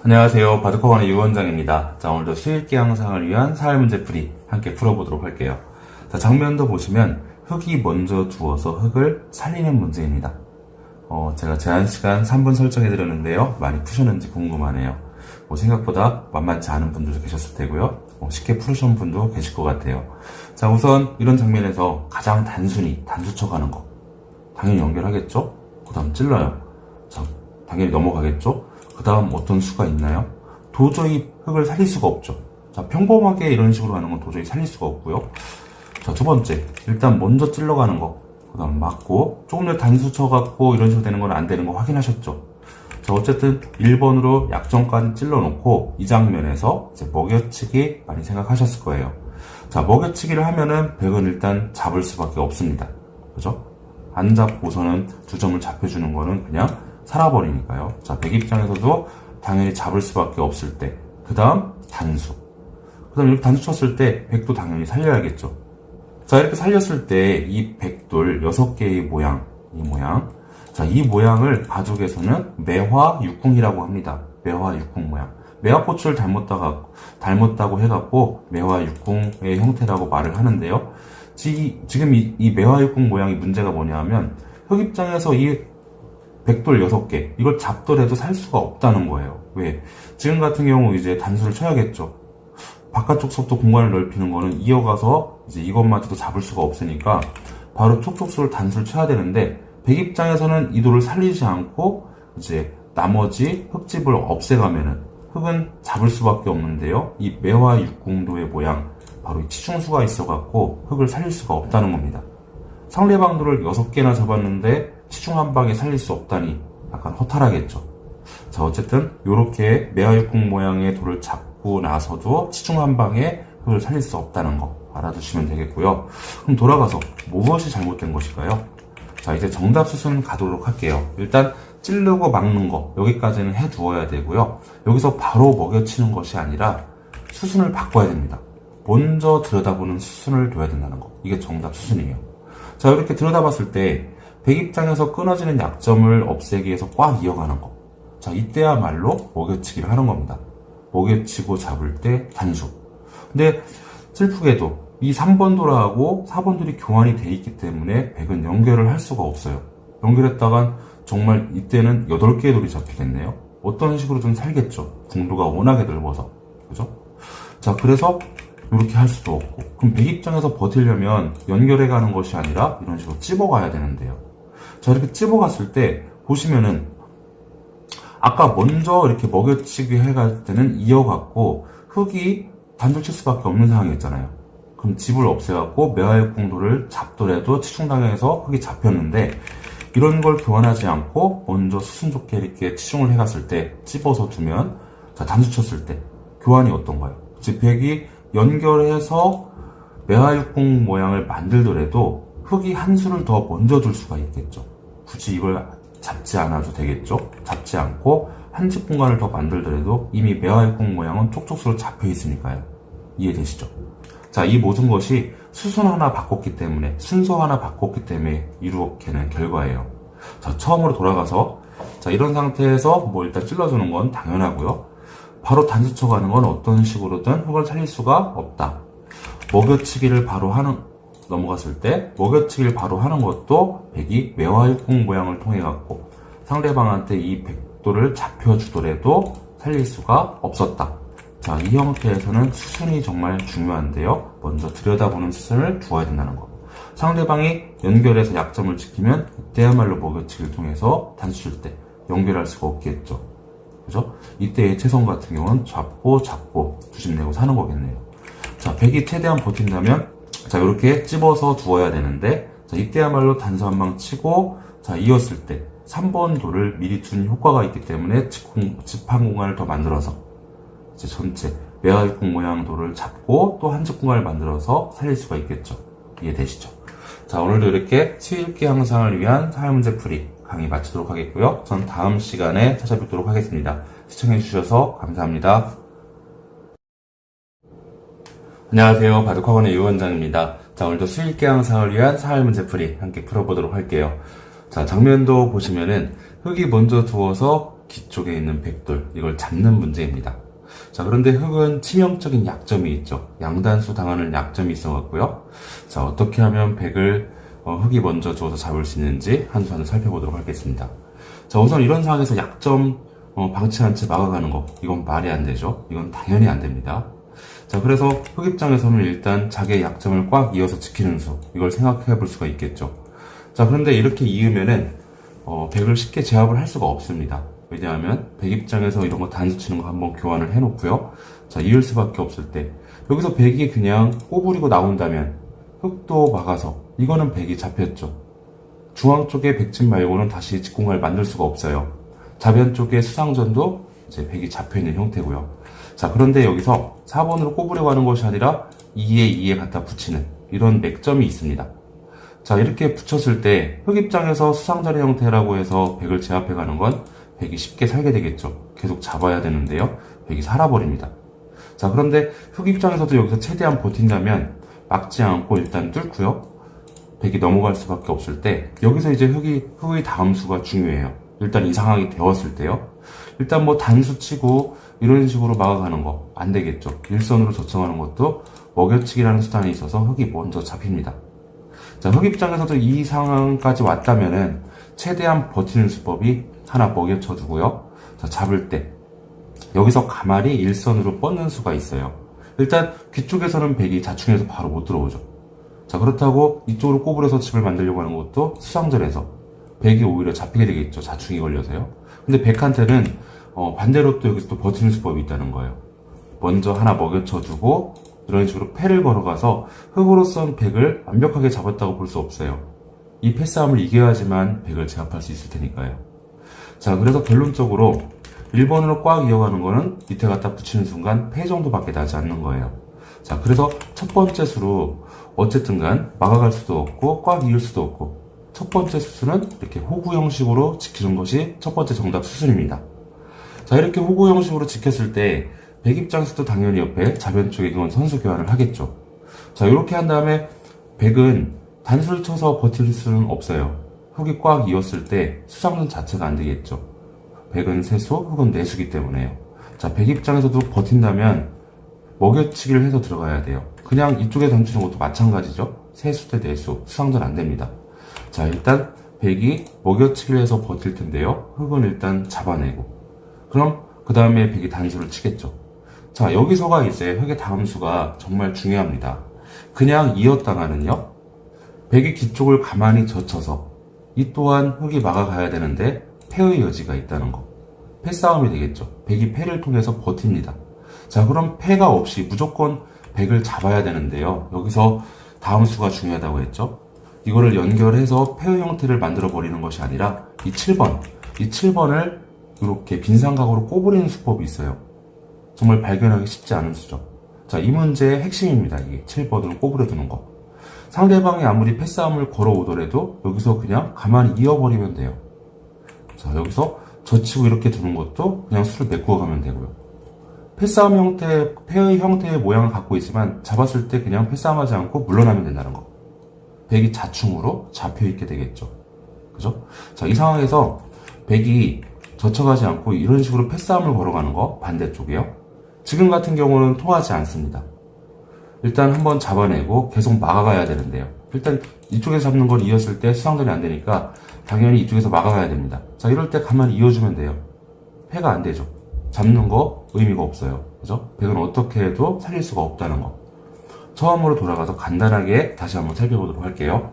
안녕하세요. 바둑학원의 유원장입니다. 자, 오늘도 수익계 향상을 위한 사활문제풀이 함께 풀어보도록 할게요. 자, 장면도 보시면 흙이 먼저 두어서 흙을 살리는 문제입니다. 제가 제한시간 3분 설정해드렸는데요. 많이 푸셨는지 궁금하네요. 생각보다 만만치 않은 분들도 계셨을 테고요. 쉽게 푸르신 분도 계실 것 같아요. 자, 우선 이런 장면에서 가장 단순히 단수 쳐가는 거. 당연히 연결하겠죠? 그 다음 찔러요. 자, 당연히 넘어가겠죠? 그 다음 어떤 수가 있나요? 도저히 흙을 살릴 수가 없죠. 자, 평범하게 이런 식으로 하는 건 도저히 살릴 수가 없고요. 자, 두 번째, 일단 먼저 찔러가는 거. 그 다음 맞고, 조금 더 단수 쳐갖고 이런 식으로 되는 건 안 되는 거 확인하셨죠? 자, 어쨌든 1번으로 약점까지 찔러놓고 이 장면에서 이제 먹여치기 많이 생각하셨을 거예요. 자, 먹여치기를 하면은 백은 일단 잡을 수밖에 없습니다. 그죠? 안 잡고서는 두 점을 잡혀주는 거는 그냥 살아버리니까요. 자, 백 입장에서도 당연히 잡을 수밖에 없을 때, 그 다음 단수. 그 다음 이렇게 단수 쳤을 때 백도 당연히 살려야겠죠. 자, 이렇게 살렸을 때 이 백돌 6개의 모양, 이 모양. 자, 이 모양을 바둑에서는 매화육궁이라고 합니다. 매화육궁 모양. 매화꽃을 닮았다고 해갖고 매화육궁의 형태라고 말을 하는데요. 지금 이 매화육궁 모양이 문제가 뭐냐면 흙 입장에서 이 백돌 6개 이걸 잡더라도 살 수가 없다는 거예요. 왜? 지금 같은 경우 이제 단수를 쳐야겠죠. 바깥쪽 속도 공간을 넓히는 거는 이어가서 이제 이것마저도 잡을 수가 없으니까 바로 촉촉수를 단수를 쳐야 되는데 백 입장에서는 이 돌을 살리지 않고 이제 나머지 흙집을 없애가면은 흙은 잡을 수밖에 없는데요. 이 매화육궁도의 모양 바로 이 치중수가 있어갖고 흙을 살릴 수가 없다는 겁니다. 상대방 돌을 6개나 잡았는데 치중 한 방에 살릴 수 없다니 약간 허탈하겠죠. 자, 어쨌든 이렇게 매화육궁 모양의 돌을 잡고 나서도 치중 한 방에 흙을 살릴 수 없다는 거 알아두시면 되겠고요. 그럼 돌아가서 무엇이 잘못된 것일까요? 자, 이제 정답 수순 가도록 할게요. 일단 찌르고 막는 거 여기까지는 해두어야 되고요. 여기서 바로 먹여치는 것이 아니라 수순을 바꿔야 됩니다. 먼저 들여다보는 수순을 둬야 된다는 거. 이게 정답 수순이에요. 자, 이렇게 들여다봤을 때 백 입장에서 끊어지는 약점을 없애기 위해서 꽉 이어가는 거. 자, 이때야말로 먹여치기를 하는 겁니다. 먹여치고 잡을 때 단수. 근데 슬프게도 이 3번 돌하고 4번 돌이 교환이 돼 있기 때문에 백은 연결을 할 수가 없어요. 연결했다간 정말 이때는 8개의 돌이 잡히겠네요. 어떤 식으로 좀 살겠죠. 궁도가 워낙에 넓어서. 그죠? 자, 그래서 이렇게 할 수도 없고. 그럼 백 입장에서 버티려면 연결해 가는 것이 아니라 이런 식으로 찝어가야 되는데요. 자, 이렇게 찝어갔을 때 보시면은 아까 먼저 이렇게 먹여치기 해갈 때는 이어갔고 흙이 단수 칠 수밖에 없는 상황이었잖아요. 그럼 집을 없애갖고 매화육궁도를 잡더라도 치중당해서 흙이 잡혔는데 이런 걸 교환하지 않고 먼저 수순 좋게 이렇게 치중을 해갔을 때 찝어서 두면 자, 단수 쳤을 때 교환이 어떤가요? 즉 백이 연결해서 매화육궁 모양을 만들더라도 흙이 한 수를 더 먼저 둘 수가 있겠죠. 굳이 이걸 잡지 않아도 되겠죠. 잡지 않고 한 집 공간을 더 만들더라도 이미 매화육궁 모양은 촉촉수로 잡혀 있으니까요. 이해되시죠? 자, 이 모든 것이 수순 하나 바꿨기 때문에 순서 하나 바꿨기 때문에 이루어지는 결과예요. 자, 처음으로 돌아가서 자, 이런 상태에서 뭐 일단 찔러주는 건 당연하고요. 바로 단수 쳐가는 건 어떤 식으로든 흙을 살릴 수가 없다. 먹여치기를 바로 넘어갔을 때 먹여치기를 바로 하는 것도 백이 매화육궁 모양을 통해 갖고 상대방한테 이 백도를 잡혀주더라도 살릴 수가 없었다. 자, 이 형태에서는 수순이 정말 중요한데요. 먼저 들여다보는 수순을 두어야 된다는 거. 상대방이 연결해서 약점을 지키면 그때야말로 먹여치기를 통해서 단수 칠 때 연결할 수가 없겠죠. 그죠? 이때의 채선 같은 경우는 잡고 두집내고 사는 거겠네요. 자, 백이 최대한 버틴다면 자, 이렇게 찝어서 두어야 되는데 자, 이때야말로 단수 한 방 치고 자, 이었을 때 3번 돌을 미리 둔 효과가 있기 때문에 집한 공간을 더 만들어서 이제 전체 매화육궁 모양 돌을 잡고 또 한 집 공간을 만들어서 살릴 수가 있겠죠. 이해되시죠? 자, 오늘도 이렇게 수익계 향상을 위한 사활문제풀이 강의 마치도록 하겠고요. 전 다음 시간에 찾아뵙도록 하겠습니다. 시청해주셔서 감사합니다. 안녕하세요. 바둑학원의 유원장입니다. 자, 오늘도 수익계 향상을 위한 사활문제풀이 함께 풀어보도록 할게요. 자, 장면도 보시면은 흙이 먼저 두어서 뒤쪽에 있는 백돌, 이걸 잡는 문제입니다. 자, 그런데 흙은 치명적인 약점이 있죠. 양단수 당하는 약점이 있어갖고요. 자, 어떻게 하면 백을 흙이 먼저 주워서 잡을 수 있는지 한수 살펴보도록 하겠습니다. 자, 우선 이런 상황에서 약점 방치한 채 막아가는 거, 이건 말이 안 되죠. 이건 당연히 안 됩니다. 자, 그래서 흙 입장에서는 일단 자기의 약점을 꽉 이어서 지키는 수, 이걸 생각해 볼 수가 있겠죠. 자, 그런데 이렇게 이으면은 백을 쉽게 제압을 할 수가 없습니다. 왜냐하면 백 입장에서 이런 거 단수 치는 거 한번 교환을 해놓고요. 자, 이을 수밖에 없을 때 여기서 백이 그냥 꼬부리고 나온다면 흙도 막아서 이거는 백이 잡혔죠. 중앙 쪽에 백진 말고는 다시 직공간을 만들 수가 없어요. 좌변 쪽에 수상전도 이제 백이 잡혀있는 형태고요. 자, 그런데 여기서 4번으로 꼬부려 가는 것이 아니라 2에 2에 갖다 붙이는 이런 맥점이 있습니다. 자, 이렇게 붙였을 때 흙 입장에서 수상전의 형태라고 해서 백을 제압해 가는 건 백이 쉽게 살게 되겠죠. 계속 잡아야 되는데요. 백이 살아버립니다. 자, 그런데 흙 입장에서도 여기서 최대한 버틴다면 막지 않고 일단 뚫고요. 백이 넘어갈 수밖에 없을 때 여기서 이제 흙의 다음 수가 중요해요. 일단 이 상황이 되었을 때요. 일단 뭐 단수 치고 이런 식으로 막아가는 거 안 되겠죠. 일선으로 저청하는 것도 먹여치기라는 수단이 있어서 흙이 먼저 잡힙니다. 자, 흙 입장에서도 이 상황까지 왔다면은 최대한 버티는 수법이 하나 먹여쳐 두고요. 자, 잡을 때 여기서 가만히 일선으로 뻗는 수가 있어요. 일단 뒤쪽에서는 백이 자충해서 바로 못 들어오죠. 자, 그렇다고 이쪽으로 꼬부려서 집을 만들려고 하는 것도 수상전에서 백이 오히려 잡히게 되겠죠. 자충이 걸려서요. 근데 백한테는 반대로 또 여기서 또 버티는 수법이 있다는 거예요. 먼저 하나 먹여쳐 두고 이런 식으로 패를 걸어가서 흙으로선 백을 완벽하게 잡았다고 볼 수 없어요. 이 패싸움을 이겨야지만 백을 제압할 수 있을 테니까요. 자, 그래서 결론적으로 1번으로 꽉 이어가는 거는 밑에 갖다 붙이는 순간 패 정도밖에 나지 않는 거예요. 자, 그래서 첫 번째 수로 어쨌든 간 막아갈 수도 없고 꽉 이을 수도 없고 첫 번째 수순은 이렇게 호구 형식으로 지키는 것이 첫 번째 정답 수순입니다. 자, 이렇게 호구 형식으로 지켰을 때 백 입장에서도 당연히 옆에 좌변 쪽에 이건 선수 교환을 하겠죠. 자, 이렇게 한 다음에 백은 단수를 쳐서 버틸 수는 없어요. 흙이 꽉 이었을 때 수상전 자체가 안 되겠죠. 백은 세수, 흙은 내수기 때문에요. 자, 백 입장에서도 버틴다면 먹여치기를 해서 들어가야 돼요. 그냥 이쪽에 던지는 것도 마찬가지죠. 세수 대 내수, 수상전 안 됩니다. 자, 일단 백이 먹여치기를 해서 버틸 텐데요. 흙은 일단 잡아내고 그럼 그 다음에 백이 단수를 치겠죠. 자, 여기서가 이제 흙의 다음 수가 정말 중요합니다. 그냥 이었다가는요, 백이 뒤쪽을 가만히 젖혀서 이 또한 흙이 막아가야 되는데 패의 여지가 있다는 거. 패싸움이 되겠죠. 백이 패를 통해서 버팁니다. 자, 그럼 패가 없이 무조건 백을 잡아야 되는데요. 여기서 다음 수가 중요하다고 했죠. 이거를 연결해서 패의 형태를 만들어 버리는 것이 아니라 이 7번을 이렇게 빈상각으로 꼬부리는 수법이 있어요. 정말 발견하기 쉽지 않은 수죠. 자, 이 문제의 핵심입니다. 이게 7번으로 꼬부려두는 거. 상대방이 아무리 패싸움을 걸어오더라도 여기서 그냥 가만히 이어버리면 돼요. 자, 여기서 젖히고 이렇게 두는 것도 그냥 수를 메꾸어 가면 되고요. 패싸움 형태, 패의 형태의 모양을 갖고 있지만 잡았을 때 그냥 패싸움하지 않고 물러나면 된다는 거. 백이 자충으로 잡혀있게 되겠죠. 그죠? 자, 이 상황에서 백이 젖혀가지 않고 이런 식으로 패싸움을 걸어가는 거 반대쪽이요. 지금 같은 경우는 통하지 않습니다. 일단 한번 잡아내고 계속 막아가야 되는데요. 일단 이쪽에서 잡는 걸 이었을 때 수상전이 안 되니까 당연히 이쪽에서 막아가야 됩니다. 자, 이럴 때 가만히 이어주면 돼요. 패가 안 되죠. 잡는 거 의미가 없어요. 그죠? 백은 어떻게 해도 살릴 수가 없다는 거. 처음으로 돌아가서 간단하게 다시 한번 살펴보도록 할게요.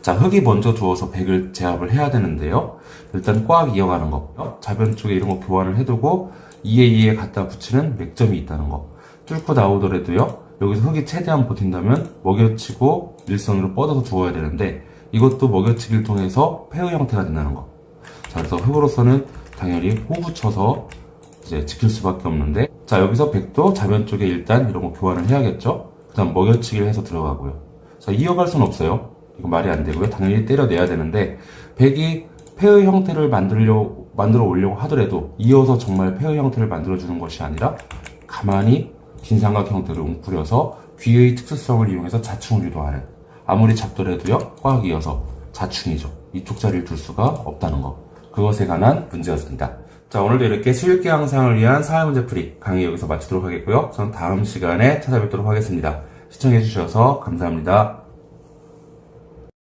자, 흙이 먼저 주어서 백을 제압을 해야 되는데요. 일단 꽉 이어가는 거. 좌변 쪽에 이런 거 교환을 해두고 2에 2에 갖다 붙이는 맥점이 있다는 거. 뚫고 나오더라도요. 여기서 흙이 최대한 버틴다면 먹여치고 일선으로 뻗어서 주어야 되는데 이것도 먹여치기를 통해서 패의 형태가 된다는 거. 자, 그래서 흙으로서는 당연히 호구 쳐서 이제 지킬 수밖에 없는데 자, 여기서 백도 좌변 쪽에 일단 이런 거 교환을 해야겠죠. 그 다음 먹여치기를 해서 들어가고요. 자, 이어갈 수는 없어요. 이거 말이 안 되고요. 당연히 때려내야 되는데 백이 패의 형태를 만들어 오려고 하더라도 이어서 정말 패의 형태를 만들어주는 것이 아니라 가만히 빈삼각 형태를 웅크려서 귀의 특수성을 이용해서 자충을 유도하는 아무리 잡더라도요. 꽉 이어서 자충이죠. 이쪽 자리를 둘 수가 없다는 거. 그것에 관한 문제였습니다. 자, 오늘도 이렇게 수일기 항상을 위한 사회문제풀이 강의 여기서 마치도록 하겠고요. 저는 다음 시간에 찾아뵙도록 하겠습니다. 시청해주셔서 감사합니다.